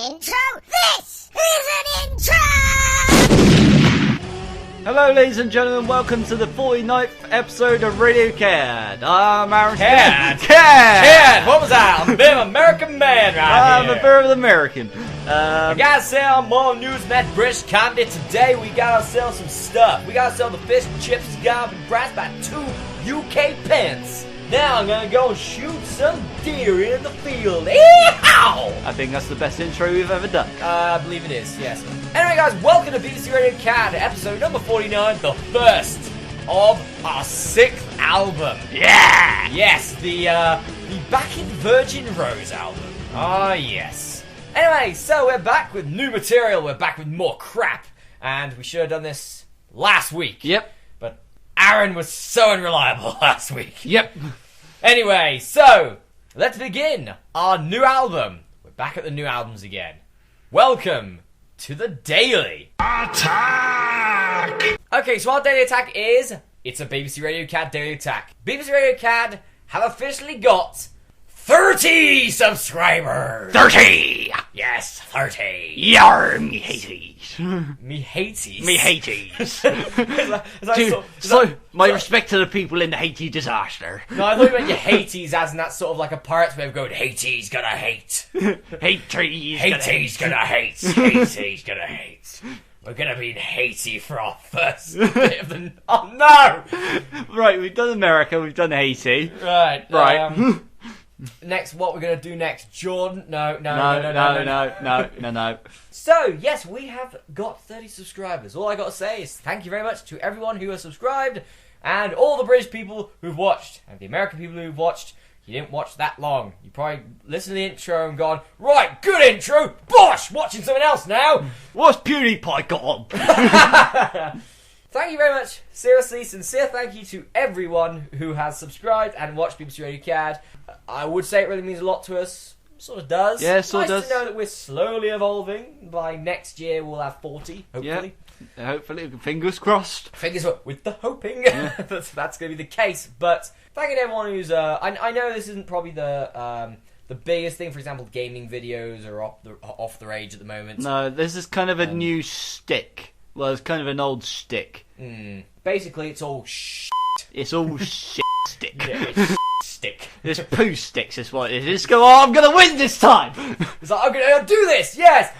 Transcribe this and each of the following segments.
intro? This is an intro! Hello ladies and gentlemen, welcome to the 49th episode of Radio CAD. I'm Aaron CAD? CAD! What was that? I'm a bit of an American man right I'm here. a bit of an American. I gotta say I'm more news than that British comedy. Today we gotta sell some stuff. We gotta sell the fish and chips and gotta be brass by 2 UK pence. Now I'm gonna go shoot some deer in the field. Eeeeow! I think that's the best intro we've ever done. I believe it is, yes. Anyway guys, welcome to BBC Radio CAD, episode number 49, the first of our 6th album. Yeah! Yes, the Back in Virgin Rose album. Ah, yes. Anyway, so we're back with new material, we're back with more crap, and we should have done this last week. Yep. But Aaron was so unreliable last week. Yep. Anyway, so, let's begin our new album. We're back at the new albums again. Welcome to the Daily Attack! Okay, so our Daily Attack is, it's a BBC Radio CAD Daily Attack. BBC Radio CAD have officially got 30 subscribers! 30! Yes, 30. Yar, me haties. Me haties? Me haties. So, my respect to the people in the Haiti disaster. no, I thought you meant your haties as in that sort of like a pirate's way of going, Haiti's gonna hate. Haiti's Haiti's gonna hate. Haiti's gonna hate. We're gonna be in Haiti for our first bit of the... Oh no! Right, we've done America, we've done Haiti. Right. Right. Next, what we're gonna do next? Jordan? No. No. So, yes, we have got 30 subscribers. All I gotta say is thank you very much to everyone who has subscribed, and all the British people who've watched, and the American people who've watched. You didn't watch that long. You probably listened to the intro and gone, right, good intro, bosh, watching something else now. What's PewDiePie got on? Thank you very much. Seriously, sincere thank you to everyone who has subscribed and watched BBC Radio CAD. I would say it really means a lot to us. Sort of does. Yeah, sort of nice does. to know that we're slowly evolving. By next year, we'll have 40, hopefully. Yeah, hopefully, fingers crossed. Fingers with the hoping that's going to be the case. But thanking everyone who's... I know this isn't probably the biggest thing. For example, gaming videos are off the rage at the moment. No, this is kind of a new stick. Well, it's kind of an old stick. Basically, it's all shit. It's all shit stick. Yeah, it's stick. It's poo sticks is what it is. Just go, oh, I'm going to win this time! It's like, I'm going to do this, yes!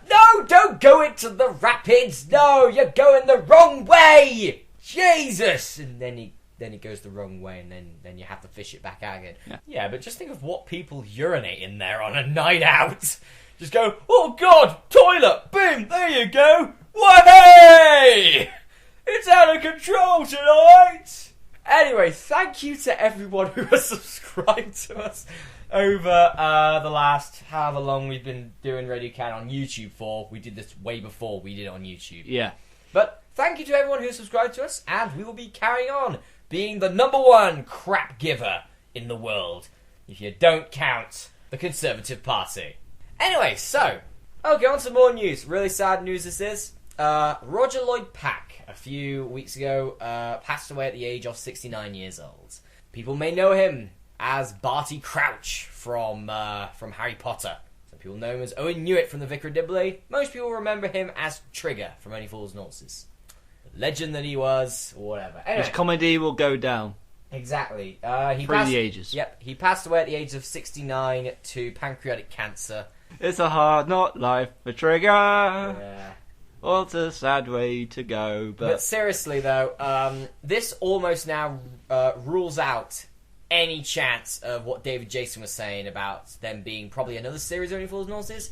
No, don't go into the rapids! No, you're going the wrong way! Jesus! And then he goes the wrong way, and then you have to fish it back out again. Yeah, but just think of what people urinate in there on a night out. Just go, oh God, toilet! Boom, there you go! Whey! It's out of control tonight! Anyway, thank you to everyone who has subscribed to us over the last however long we've been doing Radio CAD on YouTube for. We did this way before we did it on YouTube. Yeah. But thank you to everyone who subscribed to us, and we will be carrying on being the #1 crap giver in the world, if you don't count the Conservative Party. Anyway, so, okay, on to more news. Really sad news this is. Roger Lloyd Pack, a few weeks ago, passed away at the age of 69 years old. People may know him as Barty Crouch from Harry Potter. Some people know him as Owen Newitt from The Vicar of Dibley. Most people remember him as Trigger from Only Fools and Horses. The legend that he was, or whatever. Anyway, His comedy will go down. Exactly. Through the ages. Yep, he passed away at the age of 69 to pancreatic cancer. It's a hard not life for Trigger. Yeah. Well, it's a sad way to go, But seriously, though, this almost now rules out any chance of what David Jason was saying about them being probably another series of Only Fools and Horses.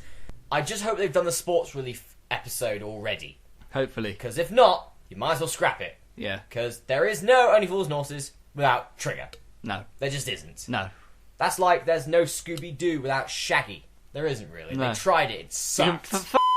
I just hope they've done the sports relief episode already. Hopefully. Because if not, you might as well scrap it. Yeah. Because there is no Only Fools and Horses without Trigger. No. There just isn't. No. That's like there's no Scooby-Doo without Shaggy. There isn't really. No. They tried it. It sucked.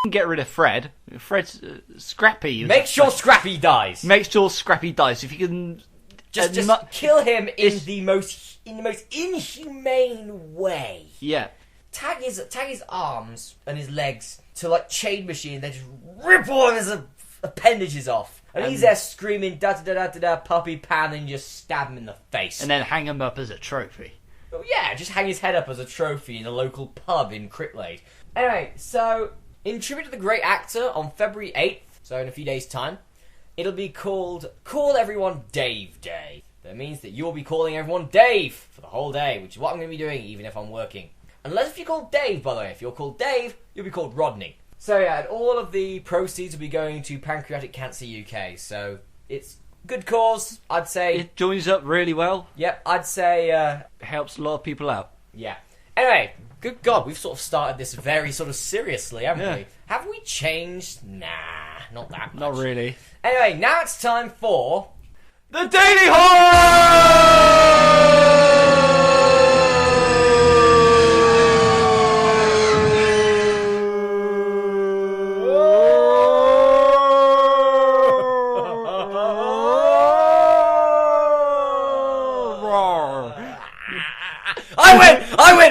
Get rid of Fred. Fred's Scrappy. Make sure Scrappy dies. Make sure Scrappy dies. If you can just kill him in the most inhumane way. Yeah. Tag his arms and his legs to like chain machine, then just rip all of his appendages off. And he's there screaming da da da da da puppy pan, and just stab him in the face. And then hang him up as a trophy. Oh, yeah, just hang his head up as a trophy in a local pub in Cricklade. Anyway, so in tribute to the great actor, on February 8th, so in a few days' time, it'll be called Call Everyone Dave Day. That means that you'll be calling everyone Dave for the whole day, which is what I'm going to be doing even if I'm working. Unless if you're called Dave, by the way. If you're called Dave, you'll be called Rodney. So yeah, and all of the proceeds will be going to Pancreatic Cancer UK, so it's good cause, I'd say. It joins up really well. Yep, I'd say, It helps a lot of people out. yeah. Anyway, good God, we've sort of started this very sort of seriously, haven't we? Have we changed? Nah, not that much. Not really. Anyway, now it's time for... The Daily I win!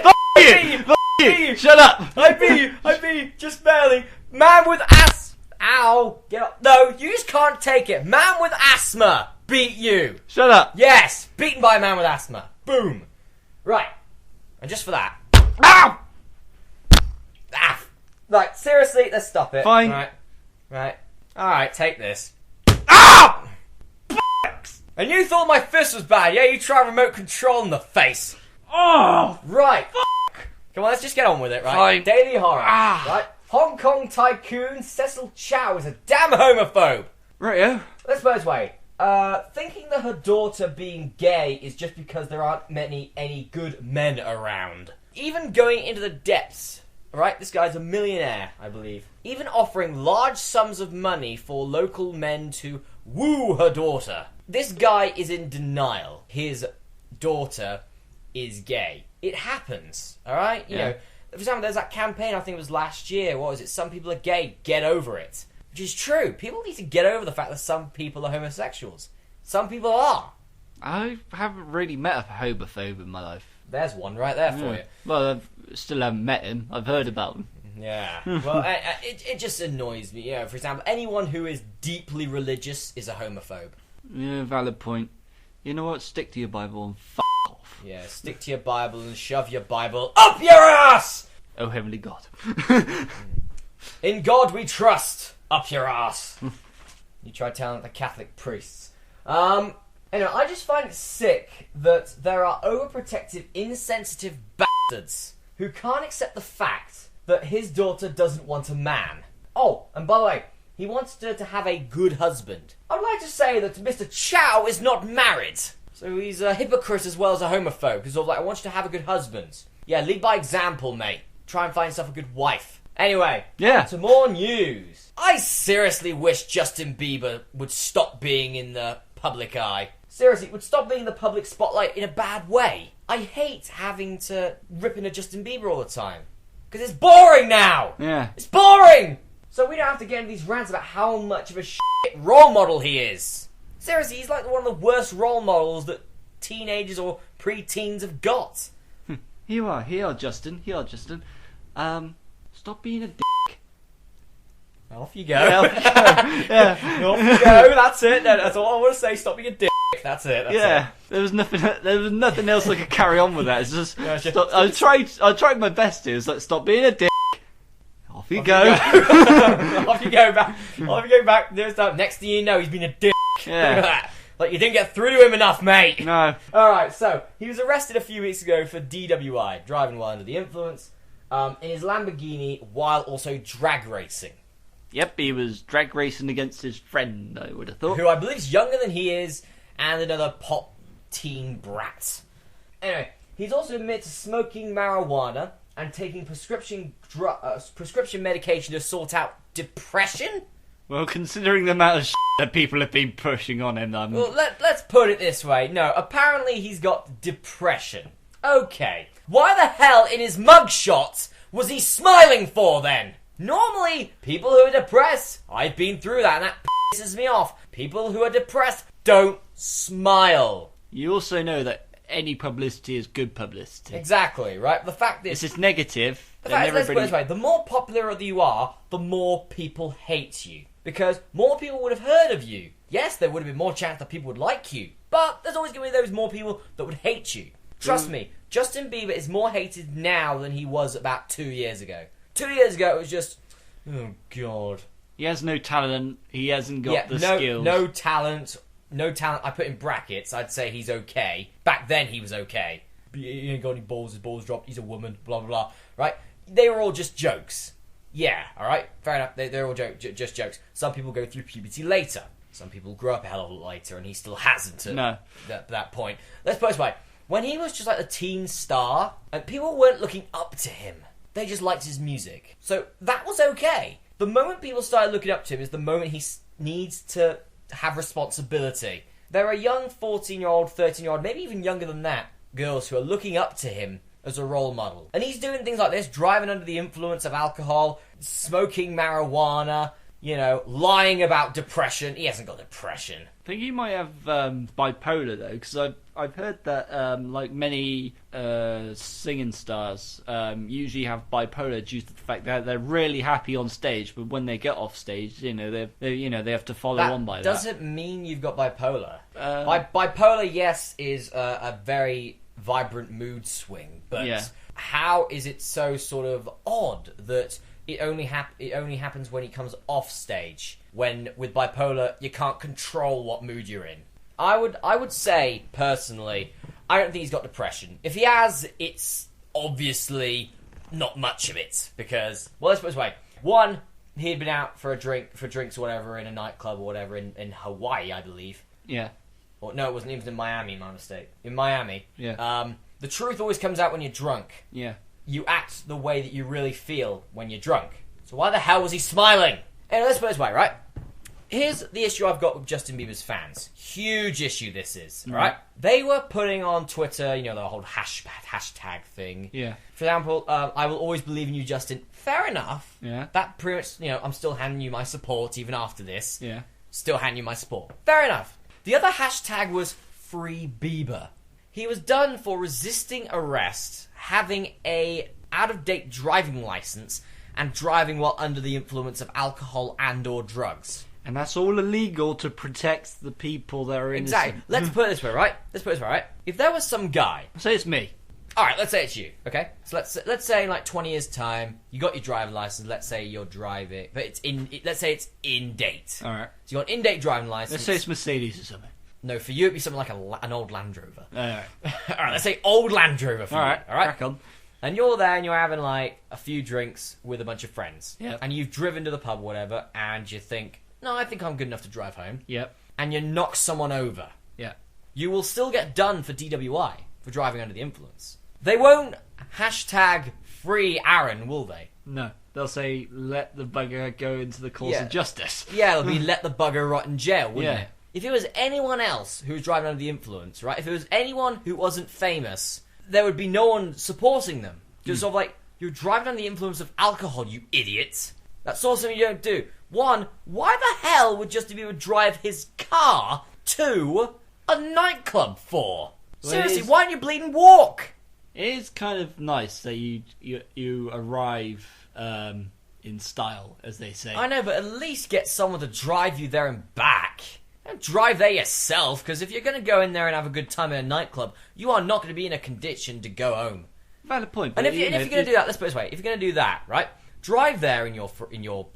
you! Shut up! I beat you, just barely. Man with Ow! Get up. No, you just can't take it. Man with asthma beat you. Shut up! Yes, beaten by a man with asthma. Boom. Right. And just for that. Ow! Ah. Right, seriously, let's stop it. Fine. Right. Alright, take this. Ow! And you thought my fist was bad, yeah? You try remote control in the face. Oh! Right. Come on, let's just get on with it, right? Fine. Daily horror. Ah. Right? Hong Kong tycoon Cecil Chow is a damn homophobe. Rightio. Let's put it this way. Thinking that her daughter being gay is just because there aren't any good men around. Even going into the depths. Right? This guy's a millionaire, I believe. Even offering large sums of money for local men to woo her daughter. This guy is in denial. His daughter is gay. It happens, alright? You know, for example, there's that campaign, I think it was last year, what was it? Some people are gay, get over it. Which is true. People need to get over the fact that some people are homosexuals. Some people are. I haven't really met a homophobe in my life. There's one right there for you. Well, I still haven't met him. I've heard about him. Yeah. Well, it just annoys me. You know, for example, anyone who is deeply religious is a homophobe. Yeah, valid point. You know what? Stick to your Bible and off. Yeah, stick to your Bible and shove your Bible up your ass! Oh, heavenly God. In God we trust. Up your ass. You try telling the Catholic priests. Anyway, I just find it sick that there are overprotective, insensitive bastards who can't accept the fact that his daughter doesn't want a man. Oh, and by the way, he wants her to have a good husband. I'd like to say that Mr. Chow is not married. So he's a hypocrite as well as a homophobe. He's all like, I want you to have a good husband. Yeah, lead by example, mate. Try and find yourself a good wife. Anyway, Yeah. to more news. I seriously wish Justin Bieber would stop being in the public eye. Seriously, would stop being in the public spotlight in a bad way. I hate having to rip into Justin Bieber all the time. Because it's boring now! Yeah. It's boring! So we don't have to get into these rants about how much of a shit role model he is. Seriously, he's like one of the worst role models that teenagers or pre-teens have got. Here you are, Justin. Stop being a dick. Off you go. Yeah, yeah. Off you go, that's it. That's all I want to say, stop being a dick. That's it, that's Yeah, there was nothing else I could carry on with that. It's just, stop, I tried my best to. It's like, stop being a dick. Off you go. Off you go back. Off you go back. Next thing you know, he's been a dick. Yeah. Like, you didn't get through to him enough, mate. No. Alright, so, he was arrested a few weeks ago for DWI, driving while under the influence, in his Lamborghini while also drag racing. Yep, he was drag racing against his friend, I would have thought. Who I believe is younger than he is, and another pop teen brat. Anyway, he's also admitted to smoking marijuana and taking prescription medication to sort out depression? Well, considering the amount of shit that people have been pushing on him, Well, let's put it this way. No, apparently he's got depression. Okay. Why the hell in his mugshot was he smiling for then? Normally, people who are depressed, I've been through that and that pisses me off. People who are depressed don't smile. You also know that any publicity is good publicity. Exactly, right? The fact is... If it's negative, The then fact is, let's put it everybody... this way, the more popular you are, the more people hate you. Because more people would have heard of you. Yes, there would have been more chance that people would like you. But there's always going to be those more people that would hate you. Trust me, Justin Bieber is more hated now than he was about 2 years ago. 2 years ago, it was just, oh God. He has no talent. He hasn't got the skills. No talent. I put in brackets. I'd say he's okay. Back then, he was okay. He ain't got any balls. His balls dropped. He's a woman. Blah blah blah. Right? They were all just jokes. Yeah. All right. Fair enough. They're all just jokes. Some people go through puberty later. Some people grow up a hell of a lot later, and he still hasn't at that point. Let's put it this way. When he was just like a teen star, and people weren't looking up to him, they just liked his music. So that was okay. The moment people started looking up to him is the moment he needs to have responsibility. There are young 14-year-old, 13-year-old, maybe even younger than that, girls who are looking up to him as a role model. And he's doing things like this, driving under the influence of alcohol, smoking marijuana, lying about depression. He hasn't got depression. I think he might have bipolar though, because I've heard that like many singing stars usually have bipolar due to the fact that they're really happy on stage, but when they get off stage, they have to follow on by that. Doesn't mean you've got bipolar. Bipolar, yes, is a very vibrant mood swing, but how is it so sort of odd that it only happens when he comes off stage? When with bipolar, you can't control what mood you're in. I would say personally, I don't think he's got depression. If he has, it's obviously not much of it because, well, let's put it this way: one, he had been out for drinks or whatever in a nightclub or whatever in Hawaii, I believe. Yeah. Or no, it wasn't. It was in Miami. My mistake. In Miami. Yeah. The truth always comes out when you're drunk. Yeah. You act the way that you really feel when you're drunk. So why the hell was he smiling? Anyway, let's put it this way, right? Here's the issue I've got with Justin Bieber's fans. Huge issue this is, right? They were putting on Twitter, the whole hashtag thing. Yeah. For example, I will always believe in you, Justin. Fair enough. Yeah. That pretty much, I'm still handing you my support even after this. Yeah. Still handing you my support. Fair enough. The other hashtag was Free Bieber. He was done for resisting arrest, having a out-of-date driving license, and driving while under the influence of alcohol and or drugs. And that's all illegal to protect the people that are innocent. Exactly. Let's put it this way, right? If there was some guy... Say it's me. Alright, let's say it's you, okay? So let's say in like 20 years' time, you got your driving license, let's say you're driving, but let's say it's in date. Alright. So you got an in-date driving license. Let's say it's Mercedes or something. No, for you it'd be something like an old Land Rover. Alright. Alright, let's say old Land Rover for you. Alright, crack on. And you're there and you're having like a few drinks with a bunch of friends. Yep. And you've driven to the pub or whatever, and you think, no, I think I'm good enough to drive home. Yep. And you knock someone over. Yeah. You will still get done for DWI, for driving under the influence. They won't hashtag free Aaron, will they? No. They'll say, let the bugger go into the cause of justice. Yeah, it'll be let the bugger rot in jail, wouldn't Yeah. it? If it was anyone else who was driving under the influence, right? If it was anyone who wasn't famous, there would be no one supporting them. Just sort of like, you're driving under the influence of alcohol, you idiot. That's sort of something you don't do. One, why the hell would Justin Bieber drive his car to a nightclub for? Well, Seriously, why don't you bleeding walk? It is kind of nice that you arrive in style, as they say. I know, but at least get someone to drive you there and back. Don't drive there yourself, because if you're going to go in there and have a good time in a nightclub, you are not going to be in a condition to go home. Valid point. And if you're going to do that, let's put it this way: if you're going to do that, right, drive there in your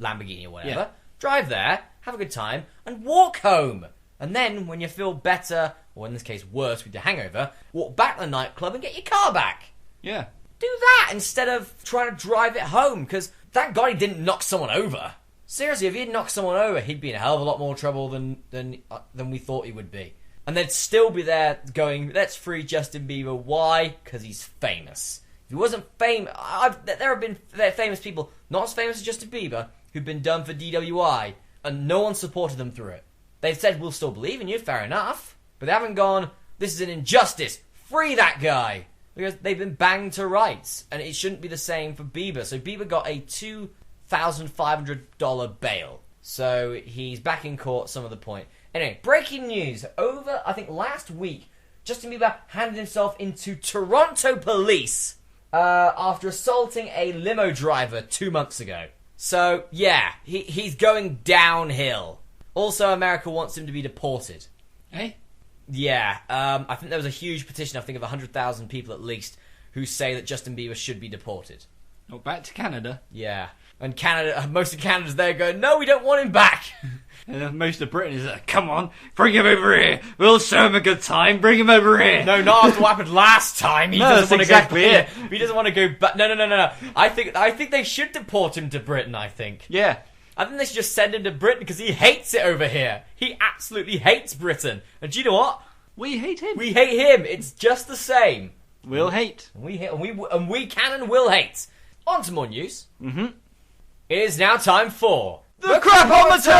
Lamborghini or whatever. Yeah. Drive there, have a good time, and walk home. And then, when you feel better, or in this case worse with your hangover, walk back to the nightclub and get your car back. Yeah. Do that instead of trying to drive it home, because thank God he didn't knock someone over. Seriously, if he'd knocked someone over, he'd be in a hell of a lot more trouble than we thought he would be. And they'd still be there going, let's free Justin Bieber. Why? Because he's famous. If he wasn't famous... There have been famous people, not as famous as Justin Bieber, who've been done for DWI, and no one supported them through it. They've said, we'll still believe in you, fair enough. But they haven't gone, this is an injustice, free that guy. Because they've been banged to rights. And it shouldn't be the same for Bieber. So Bieber got a $2,500 bail. So he's back in court, some of the point. Anyway, breaking news. Over, I think last week, Justin Bieber handed himself into Toronto police after assaulting a limo driver 2 months ago. So, yeah, he's going downhill. Also, America wants him to be deported. Hey? Yeah, I think there was a huge petition, I think of 100,000 people at least, who say that Justin Bieber should be deported. Not back to Canada. Yeah. And Canada, most of Canada's there going, no, we don't want him back. And most of Britain is like, come on, bring him over here. We'll show him a good time. Bring him over here. No, not after what happened last time. He No, doesn't want that's to exactly go. it. He doesn't want to go back. No. I think they should deport him to Britain. I think Yeah. they should just send him to Britain because he hates it over here. He absolutely hates Britain. And do you know what? We hate him. We hate him. It's just the same. We'll hate. We can and will hate. On to more news. Mm-hmm. It is now time for The Crapometer!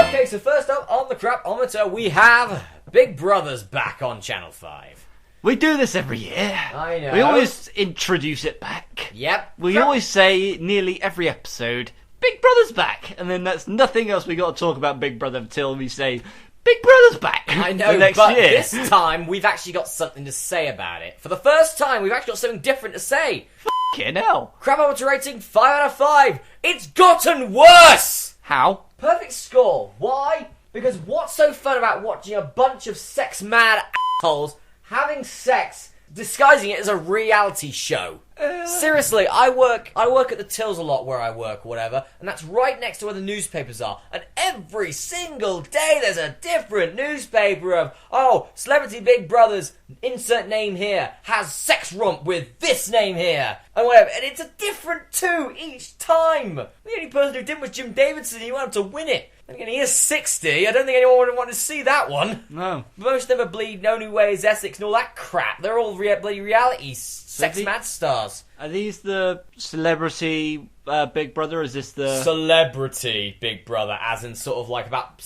Okay, so first up on the Crapometer, we have Big Brother's back on Channel 5. We do this every year. I know. We always introduce it back. Yep. We always say nearly every episode, Big Brother's back. And then that's nothing else we got to talk about Big Brother until we say, Big Brother's back. I know, the next but year. this time we've actually got something to say about it. For the first time, we've actually got something different to say. Fucking hell. Crapometer rating 5 out of 5. It's gotten worse! How? Perfect score. Why? Because what's so fun about watching a bunch of sex-mad assholes having sex, disguising it as a reality show? Seriously, I work at the tills a lot where I work or whatever, and that's right next to where the newspapers are. And every single day there's a different newspaper of, oh, Celebrity Big Brother's insert name here has sex romp with this name here, and whatever. And it's a different two each time. The only person who did was Jim Davidson, and he wanted to win it. And again, he is 60. I don't think anyone would want to see that one. No. Most of them are bleed, No New Way is Essex and all that crap. They're all bloody reality sex-mad stars. Are these the celebrity Big Brother? Or is this the Celebrity Big Brother, as in sort of like about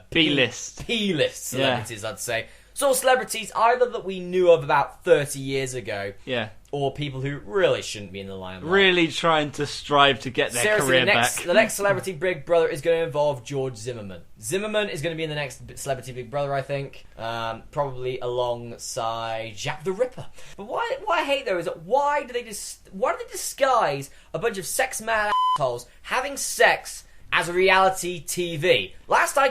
B-list? P-list celebrities, I'd say. Sort of celebrities either that we knew of about 30 years ago, Yeah. or people who really shouldn't be in the limelight. Really trying to strive to get their Seriously, career the back. next Celebrity Big Brother is going to involve George Zimmerman. Zimmerman is going to be in the next Celebrity Big Brother, I think. Probably alongside Jack the Ripper. But what I hate though is that why do they disguise a bunch of sex mad assholes having sex as a reality TV? Last I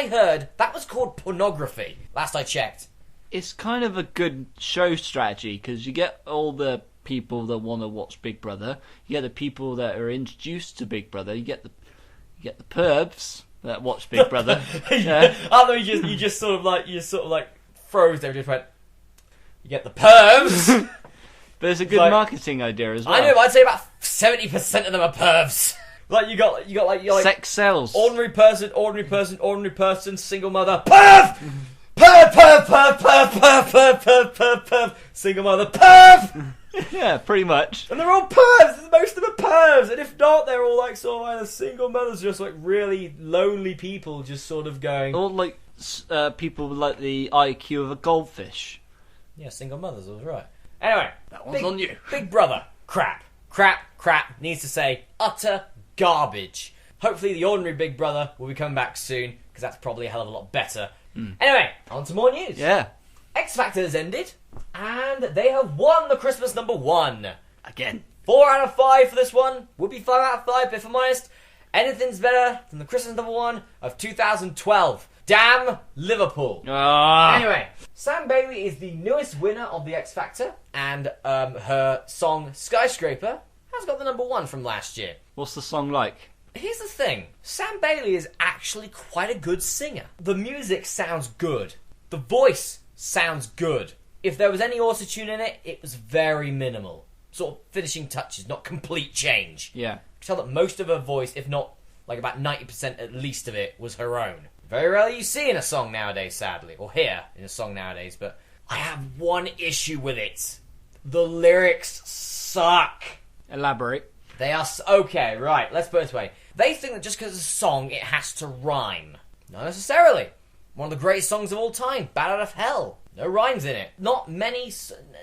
heard, that was called pornography. Last I checked. It's kind of a good show strategy because you get all the people that want to watch Big Brother, you get the people that are introduced to Big Brother, you get the pervs that watch Big Brother. I thought you just sort of like froze there, just went. You get the pervs. But it's a good Like- marketing idea as well. I know, but I'd say about 70% of them are pervs. Like you got Sex sells. ordinary person, single mother, perv. Perv. Single mother, perv. Yeah, pretty much. And they're all pervs. Most of them are pervs. And if not, they're all like sort of either single mothers, just like really lonely people, just sort of going. All like people with like the IQ of a goldfish. Yeah, single mothers. I was right. Anyway, That one's on you. Big Brother, crap. Needs to say utter garbage. Hopefully, the ordinary Big Brother will be coming back soon because that's probably a hell of a lot better. Anyway, on to more news. Yeah. X Factor has ended, and they have won the Christmas #1. Again. 4 out of 5 for this one. Would be 5 out of 5, but if I'm honest, anything's better than the Christmas #1 of 2012. Damn Liverpool. Anyway, Sam Bailey is the newest winner of the X Factor, and her song Skyscraper has got the #1 from last year. What's the song like? Here's the thing. Sam Bailey is actually quite a good singer. The music sounds good. The voice sounds good. If there was any autotune in it, it was very minimal. Sort of finishing touches, not complete change. Yeah. You can tell that most of her voice, if not like about 90% at least of it, was her own. Very rarely you see in a song nowadays, sadly. Or hear in a song nowadays, but I have one issue with it. The lyrics suck. Elaborate. They are... Okay, right, let's put it this way. They think that just because it's a song, it has to rhyme. Not necessarily. One of the greatest songs of all time, Bat Out of Hell. No rhymes in it. Not many...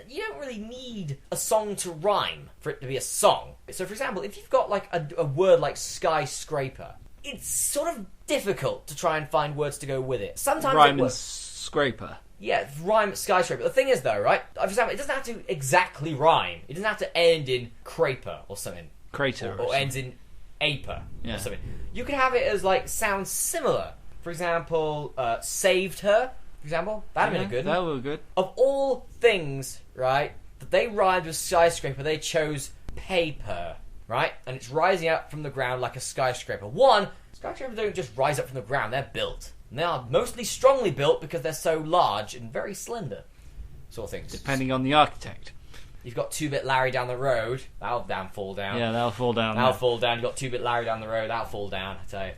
You don't really need a song to rhyme for it to be a song. So, for example, if you've got, like, a word like skyscraper, it's sort of difficult to try and find words to go with it. Sometimes Rhyme it and works. scraper. Yeah, rhyme skyscraper. The thing is, though, right? For example, it doesn't have to exactly rhyme. It doesn't have to end in craper or something. Crater. Or ends in aper Yeah. or something. You could have it as, like, sounds similar. For example, saved her. For example, that'd have been a good one. That would be good. Of all things, right, that they rhymed with skyscraper, they chose paper, right? And it's rising up from the ground like a skyscraper. One, skyscrapers don't just rise up from the ground, they're built. And they are mostly strongly built because they're so large and very slender, sort of things. Depending on the architect. You've got 2-Bit Larry down the road, that'll fall down. Yeah, that'll fall down. That'll fall down. You've got 2-Bit Larry down the road, that'll fall down, I tell you.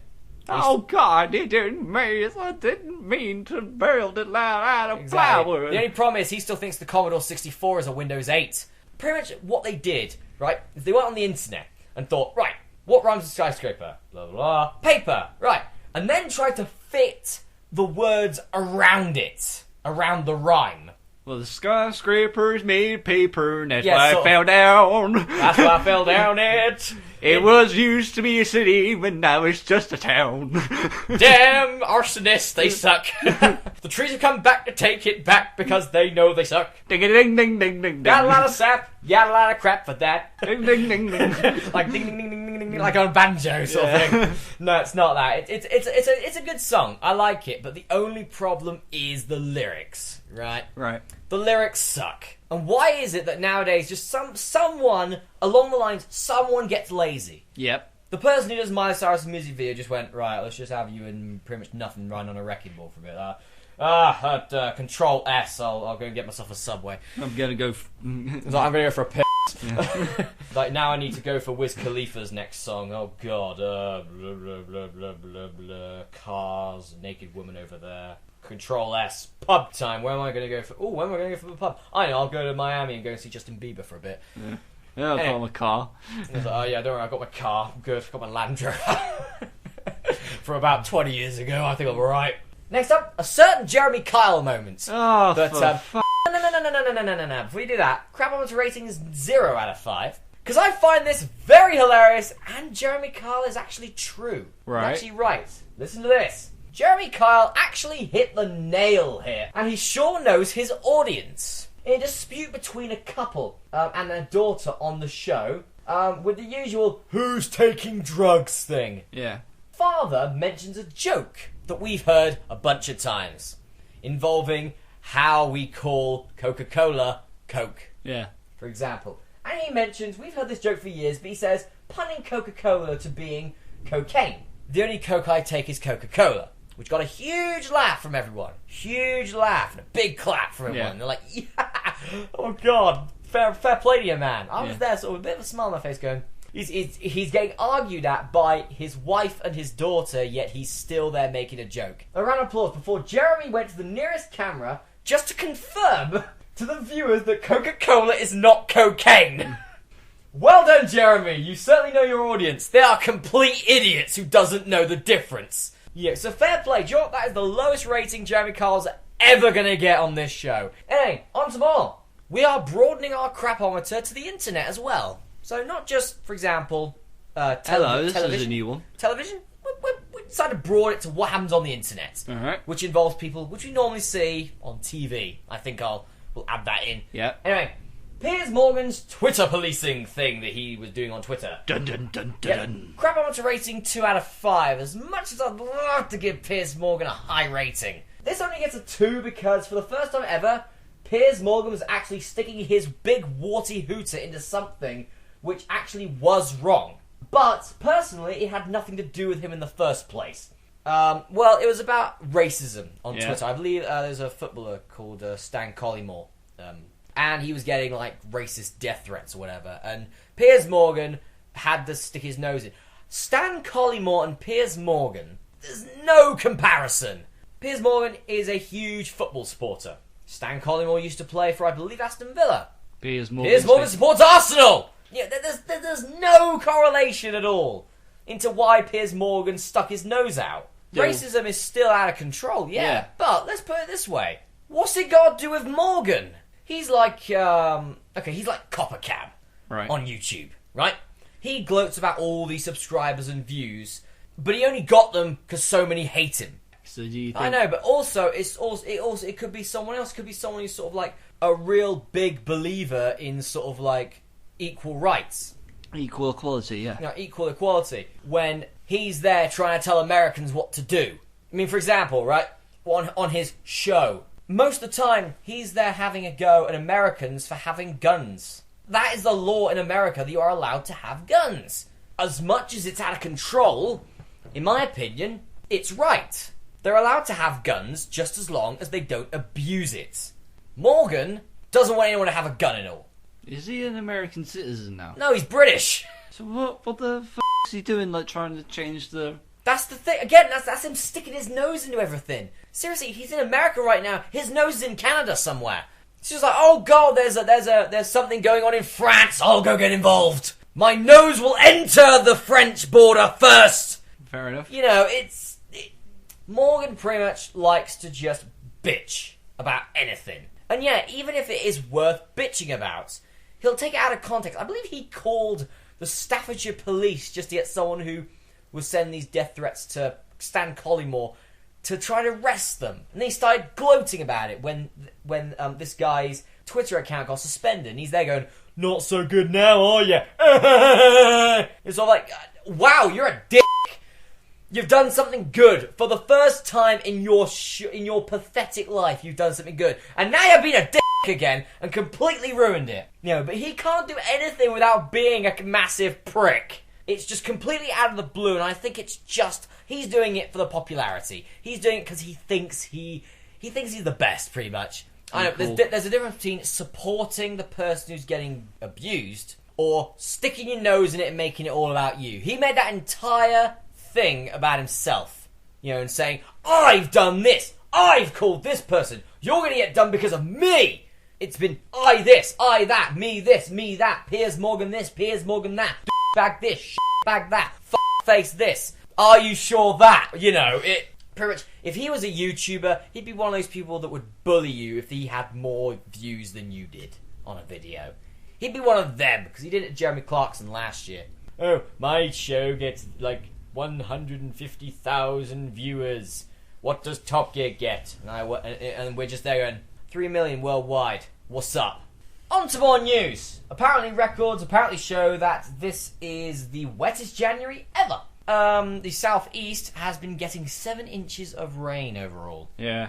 Oh God, it didn't mean, I didn't mean to build it out of flour. The only problem is he still thinks the Commodore 64 is a Windows 8. Pretty much what they did, right, is they went on the internet and thought, right, what rhymes with skyscraper? Blah, blah, blah. Paper, right. And then tried to fit the words around it, around the rhyme. Well, the skyscrapers made paper, and that's Yeah, why so- I fell down. That's why I fell down it. It was used to be a city, but now it's just a town. Damn arsonists, they suck. The trees have come back to take it back because they know they suck. Ding ding ding ding ding. Got a lot of sap, got a lot of crap for that. Ding ding ding ding. Like ding ding ding ding ding ding, like on a banjo sort of thing. No, it's not that. It's a good song. I like it, but the only problem is the lyrics, right? Right. The lyrics suck. And why is it that nowadays just someone along the lines, someone gets lazy? Yep. The person who does Miley Cyrus' music video just went, right, let's just have you and pretty much nothing running on a wrecking ball for a bit. Control S, I'll go and get myself a Subway. I'm gonna go. It's like, I'm gonna go for a piss. Yeah. Like, now I need to go for Wiz Khalifa's next song. Oh god, blah blah blah blah blah blah. Cars, naked woman over there. Control S, pub time. Where am I gonna go for? Oh, when am I gonna go for the pub? I know, I'll go to Miami and go and see Justin Bieber for a bit. Yeah, I've got my car. I was like, oh yeah, don't worry, I've got my car. I'm good. I've got my Land Rover. From about 20 years ago, I think I'm alright. Next up, a certain Jeremy Kyle moment. Oh, But, for no. Before you do that, Crapometer rating is 0 out of 5. Because I find this very hilarious, and Jeremy Kyle is actually true. Right. He's actually right. Listen to this. Jeremy Kyle actually hit the nail here, and he sure knows his audience. In a dispute between a couple and their daughter on the show, with the usual "who's taking drugs" thing, Yeah. father mentions a joke that we've heard a bunch of times, involving how we call Coca-Cola Coke, Yeah. for example. And he mentions, we've heard this joke for years, but he says, punning Coca-Cola to being cocaine. The only Coke I take is Coca-Cola. Which got a huge laugh from everyone. Huge laugh and a big clap from everyone. Yeah. They're like, yeah, oh god, fair play to you, man. I was there sort of with a bit of a smile on my face going, he's getting argued at by his wife and his daughter, yet he's still there making a joke. A round of applause before Jeremy went to the nearest camera just to confirm to the viewers that Coca-Cola is not cocaine. Well done, Jeremy. You certainly know your audience. They are complete idiots who doesn't know the difference. Yeah, so fair play. Do you know what? That is the lowest rating Jeremy Kyle's ever going to get on this show. Anyway, on to more. We are broadening our crapometer to the internet as well. So not just, for example, Hello, this television. is a new one. Television? We decided to broaden it to what happens on the internet. Alright. Which involves people which we normally see on TV. I think we'll add that in. Yeah. Anyway, Piers Morgan's Twitter policing thing that he was doing on Twitter. Dun dun dun Yeah, dun. crapometer rating 2 out of 5. As much as I'd love to give Piers Morgan a high rating, this only gets a 2 because for the first time ever, Piers Morgan was actually sticking his big warty hooter into something which actually was wrong. But personally, it had nothing to do with him in the first place. Well, it was about racism on Twitter. I believe there's a footballer called Stan Collymore. And he was getting, like, racist death threats or whatever. And Piers Morgan had to stick his nose in. Stan Collymore and Piers Morgan, there's no comparison. Piers Morgan is a huge football supporter. Stan Collymore used to play for, I believe, Aston Villa. Piers Morgan. Piers Morgan supports Arsenal! Yeah, there's no correlation at all into why Piers Morgan stuck his nose out. Yeah. Racism is still out of control, Yeah. But let's put it this way. What's it got to do with Morgan? He's like, he's like Copper Cab Right. on YouTube, right? He gloats about all these subscribers and views, but he only got them because so many hate him. So do you think... I know, but also it could be someone else. It could be someone who's sort of like a real big believer in sort of like equal rights, Equal equality, yeah. you know, equal equality. When he's there trying to tell Americans what to do. I mean, for example, right on his show, most of the time, he's there having a go at Americans for having guns. That is the law in America, that you are allowed to have guns. As much as it's out of control, in my opinion, it's right. They're allowed to have guns just as long as they don't abuse it. Morgan doesn't want anyone to have a gun at all. Is he an American citizen now? No, he's British. So what the f*** is he doing, like, trying to change the... That's the thing. Again, that's him sticking his nose into everything. Seriously, he's in America right now. His nose is in Canada somewhere. It's just like, oh god, there's something going on in France. I'll go get involved. My nose will enter the French border first. Fair enough. You know, Morgan pretty much likes to just bitch about anything. And yeah, even if it is worth bitching about, he'll take it out of context. I believe he called the Staffordshire police just to get someone who was sending these death threats to Stan Collymore to try to arrest them. And then he started gloating about it when this guy's Twitter account got suspended. And he's there going, not so good now, are you? It's all like, wow, you're a dick. You've done something good. For the first time in your pathetic life, you've done something good. And now you're being a dick again and completely ruined it. You know, but he can't do anything without being a massive prick. It's just completely out of the blue, and I think it's just... He's doing it for the popularity. He's doing it because he thinks he's the best, pretty much. I know, cool. There's a difference between supporting the person who's getting abused or sticking your nose in it and making it all about you. He made that entire thing about himself, you know, and saying, I've done this, I've called this person, you're going to get done because of me. It's been I this, I that, me this, me that, Piers Morgan this, Piers Morgan that, bag this, bag that, face this, are you sure that? You know, it pretty much, if he was a YouTuber, he'd be one of those people that would bully you if he had more views than you did on a video. He'd be one of them, because he did it to Jeremy Clarkson last year. Oh, my show gets, like, 150,000 viewers. What does Top Gear get? And we're just there going, 3 million worldwide. What's up? On to more news. Apparently records show that this is the wettest January ever. The southeast has been getting 7 inches of rain overall. Yeah.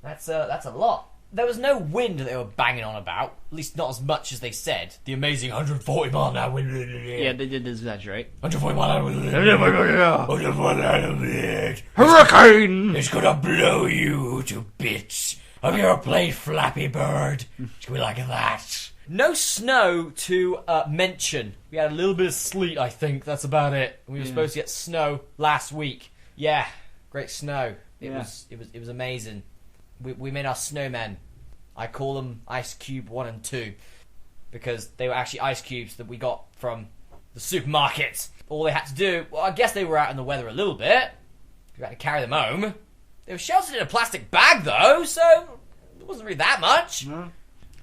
That's a lot. There was no wind that they were banging on about, at least not as much as they said. The amazing 140 mile an hour wind. Yeah, they did exaggerate. 140 mile an hour wind. 140 mile an hour wind. Hurricane! It's gonna blow you to bits. Have you ever played Flappy Bird? It's gonna be like that. No snow to mention. We had a little bit of sleet, I think. That's about it. We were supposed to get snow last week. Yeah, great snow. It was amazing. We made our snowmen. I call them Ice Cube 1 and 2 because they were actually ice cubes that we got from the supermarket. All they had to do, well, I guess they were out in the weather a little bit. We had to carry them home. They were sheltered in a plastic bag though, so it wasn't really that much. No.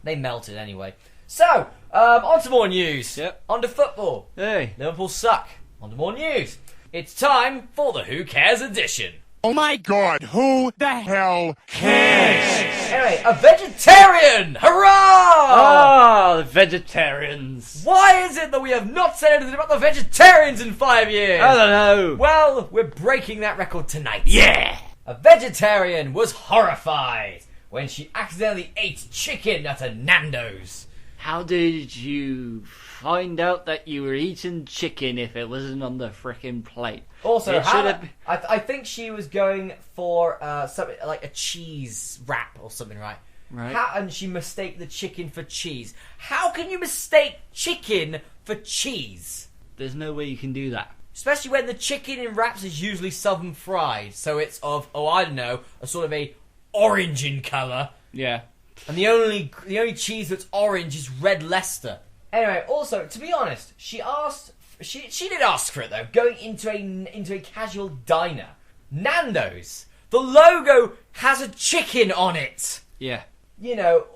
They melted anyway. So, on to more news. Yep. On to football. Hey. Liverpool suck. On to more news. It's time for the Who Cares edition. Oh my god, who the hell cares? Anyway, a vegetarian! Hurrah! Oh, the vegetarians. Why is it that we have not said anything about the vegetarians in 5 years? I don't know. Well, we're breaking that record tonight. Yeah. A vegetarian was horrified when she accidentally ate chicken at a Nando's. How did you find out that you were eating chicken if it wasn't on the frickin' plate? Also, it should have... I think she was going for something like a cheese wrap or something, right? Right. And she mistaked the chicken for cheese. How can you mistake chicken for cheese? There's no way you can do that. Especially when the chicken in wraps is usually southern fried, so it's of, I don't know, a sort of a orange in colour. Yeah. And the only cheese that's orange is red Leicester. Anyway, also, to be honest, she did ask for it though, going into a casual diner. Nando's. The logo has a chicken on it. Yeah. You know,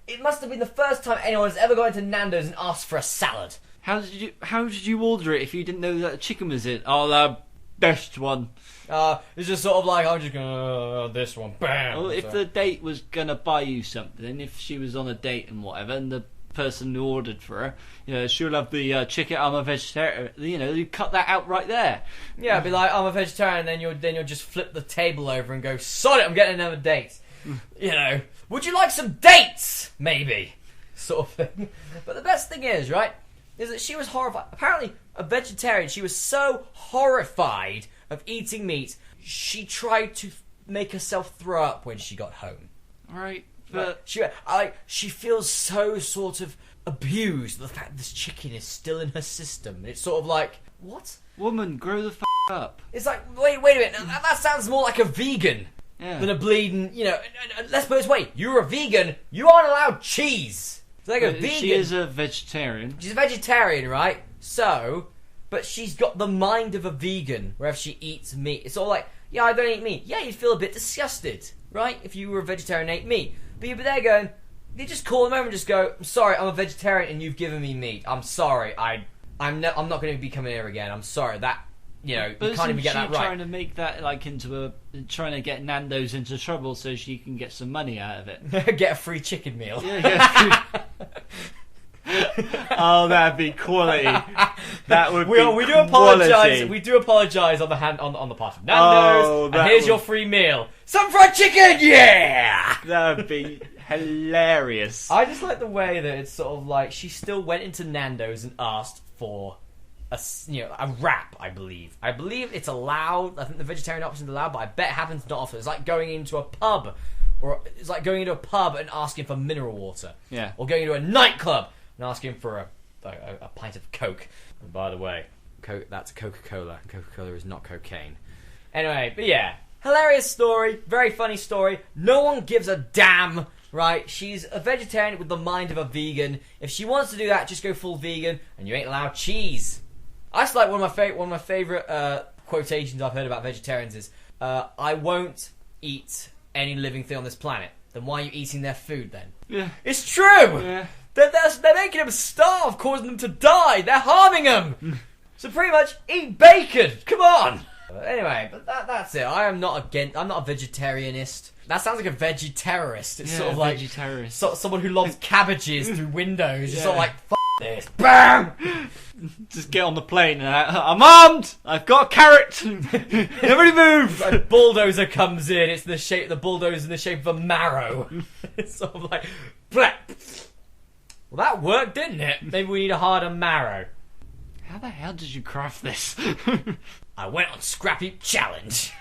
it must have been the first time anyone has ever gone into Nando's and asked for a salad. How did you order it if you didn't know that chicken was it? Oh, the best one. It's just sort of like, I'm just gonna this one, bam. Well, if the date was gonna buy you something, if she was on a date and whatever, and the person who ordered for her, you know, she'll have the chicken. I'm a vegetarian. You know, you cut that out right there. Yeah, it'd be like, I'm a vegetarian. Then you'll just flip the table over and go, sod it, I'm getting another date. Would you like some dates? Maybe. Sort of thing. But the best thing is that she was horrified. Apparently, a vegetarian, she was so horrified of eating meat, she tried to make herself throw up when she got home. Right. But she feels so sort of abused by the fact that this chicken is still in her system. And it's sort of like, what? woman, grow the up. It's like, wait a minute, that sounds more like a vegan than a bleeding, let's put it this way, you're a vegan, you aren't allowed cheese. So like a vegan. She is a vegetarian. She's a vegetarian, right? So, but she's got the mind of a vegan, wherever she eats meat. It's all like, yeah, I don't eat meat. Yeah, you'd feel a bit disgusted, right? If you were a vegetarian and ate meat. But you'd be there going, you just call them over and just go, I'm sorry, I'm a vegetarian and you've given me meat. I'm sorry, I'm not going to be coming here again. I'm sorry, that, you can't even get that right. Trying to make that trying to get Nando's into trouble so she can get some money out of it. Get a free chicken meal. Yeah. Oh, that'd be quality. That would be we do apologise. We do apologise on the part of Nando's. And here's your free meal. Some fried chicken, yeah. That would be hilarious. I just like the way that it's sort of like she still went into Nando's and asked for a wrap. I believe it's allowed. I think the vegetarian option's allowed, but I bet it happens not often. It's like going into a pub, and asking for mineral water. Yeah. Or going into a nightclub and asking for a pint of Coke. And by the way, that's Coca-Cola. Coca-Cola is not cocaine. Anyway, but yeah. Hilarious story. Very funny story. No one gives a damn, right? She's a vegetarian with the mind of a vegan. If she wants to do that, just go full vegan, and you ain't allowed cheese. I just like one of my favourite quotations I've heard about vegetarians is, I won't eat any living thing on this planet. Then why are you eating their food then? Yeah. It's true! Yeah. They're making them starve, causing them to die. They're harming them. So pretty much, eat bacon. Come on. Anyway, but that's it. I'm not a vegetarianist. That sounds like a veggie terrorist. It's sort of like someone who loves cabbages through windows. It's sort of like, F this. BAM! Just get on the plane and I'm armed. I've got a carrot. Nobody move. Like bulldozer comes in. It's the bulldozer in the shape of a marrow. It's sort of like, bleh. Well, that worked, didn't it? Maybe we need a harder marrow. How the hell did you craft this? I went on Scrap Heap Challenge.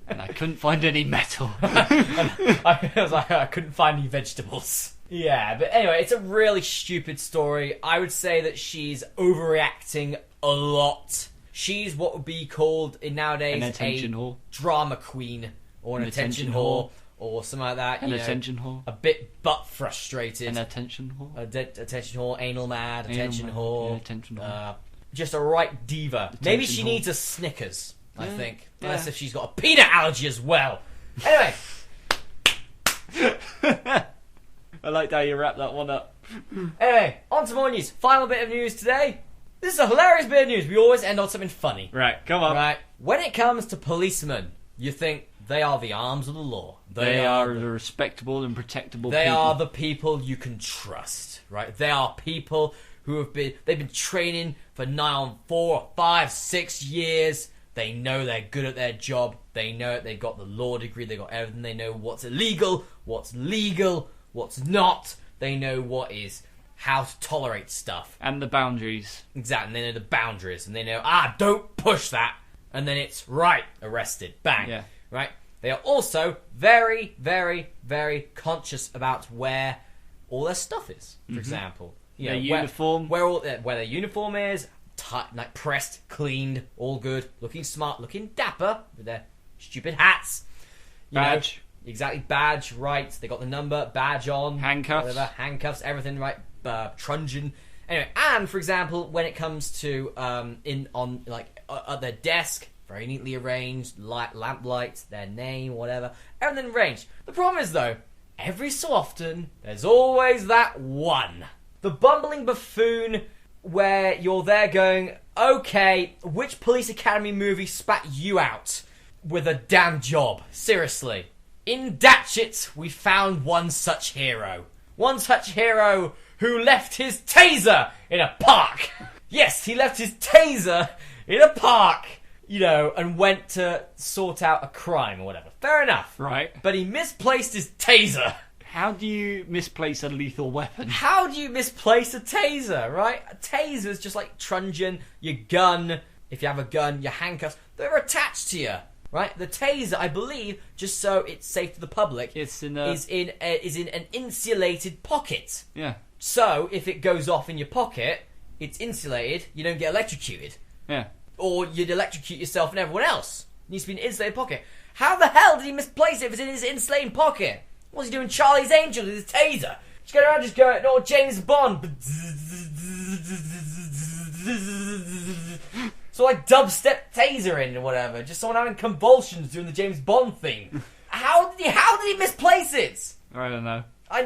And I couldn't find any metal. I was like, I couldn't find any vegetables. Yeah, but anyway, it's a really stupid story. I would say that she's overreacting a lot. She's what would be called in nowadays a drama queen or an attention whore. Or something like that. An attention whore. A bit butt frustrated. An attention whore. Attention whore, anal mad, attention whore. Yeah, attention whore. Just a right diva. Attention Maybe she needs a Snickers, I think. Unless if she's got a peanut allergy as well. Anyway. I liked how you wrapped that one up. Anyway, on to more news. Final bit of news today. This is a hilarious bit of news. We always end on something funny. Right, come on. Right. When it comes to policemen, you think they are the arms of the law. They are the respectable and protectable people. They are the people you can trust, right? They are people who they've been training for 4, 5, 6 years. They know they're good at their job. They know it. They've got the law degree. They've got everything. They know what's illegal, what's legal, what's not. They know how to tolerate stuff. And the boundaries. Exactly. And they know the boundaries. And they know, don't push that. And then it's, right, arrested. Bang. Yeah. Right? They are also very, very, very conscious about where all their stuff is. For example, their uniform, where their uniform is, like pressed, cleaned, all good, looking smart, looking dapper with their stupid hats, badge, exactly badge, right? They got the number, badge on, handcuffs, everything right, truncheon. Anyway, and for example, when it comes to at their desk. Very neatly arranged, lamp lights, their name, whatever. Everything arranged. The problem is, though, every so often, there's always that one. The bumbling buffoon where you're there going, okay, which Police Academy movie spat you out with a damn job? Seriously. In Datchet, we found one such hero. One such hero who left his taser in a park. Yes, he left his taser in a park. and went to sort out a crime or whatever. Fair enough. Right. But he misplaced his taser. How do you misplace a lethal weapon? How do you misplace a taser, right? A taser is just like truncheon, your gun. If you have a gun, your handcuffs, they're attached to you, right? The taser, I believe, just so it's safe to the public, It's in is in an insulated pocket. Yeah. So if it goes off in your pocket, it's insulated. You don't get electrocuted, Yeah. or you'd electrocute yourself and everyone else. It needs to be an insulated pocket. How the hell did he misplace it if it's in his insulated pocket? What's he doing, Charlie's Angels with his taser? Just go around, just going, no, James Bond. So like dubstep taser in or whatever. Just someone having convulsions doing the James Bond thing. How did he misplace it? I don't know.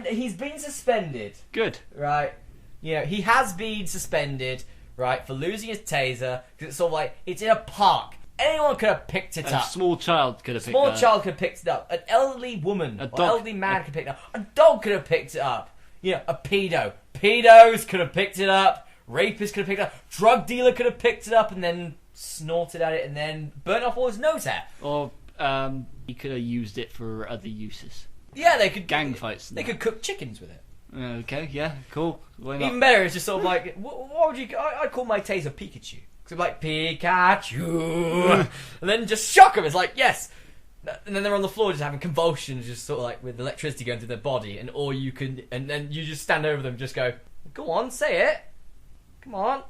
He's been suspended, Good. right? He has been suspended, right, for losing his taser because it's sort of like it's in a park. Anyone could have picked it A up. small child could have picked Small that. child could have picked it up. An elderly woman A or dog. elderly man could have picked it up. A dog could have picked it up. A pedo. Pedos could have picked it up. Rapists could have picked it up. Drug dealer could have picked it up and then snorted at it and then burnt off all his nose hair. Or he could have used it for other uses. Yeah, they could Gang fights. and They that. could cook chickens with it. Okay, yeah, cool. Why not? Even better, it's just sort of like, what would you? I'd call my taser Pikachu. Because I'm like, Pikachu! And then just shock them. It's like, yes! And then they're on the floor just having convulsions, just sort of like with electricity going through their body. And all you can, and then you just stand over them and just go, go on, say it. Come on.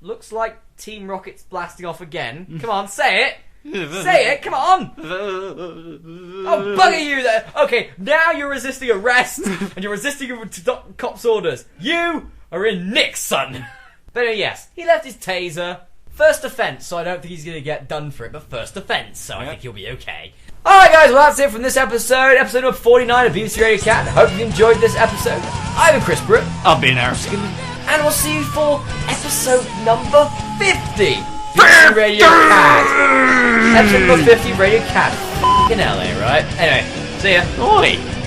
Looks like Team Rocket's blasting off again. Come on, say it. Say it, come on! Oh, bugger you there! Okay, now you're resisting arrest, and you're resisting cops' orders. You are in Nixon! But yes, he left his taser. First offence, so I don't think he's going to get done for it, but first offence, so I think he'll be okay. Alright guys, well that's it from this episode number 49 of BBC Radio CAD. Hope you enjoyed this episode. I've been Chris Britt, I'll be an Erskine. and we'll see you for episode number 50. BBC Radio CAD. Episode number 50, Radio CAD. F***ing LA, right? Anyway, see ya. Oi!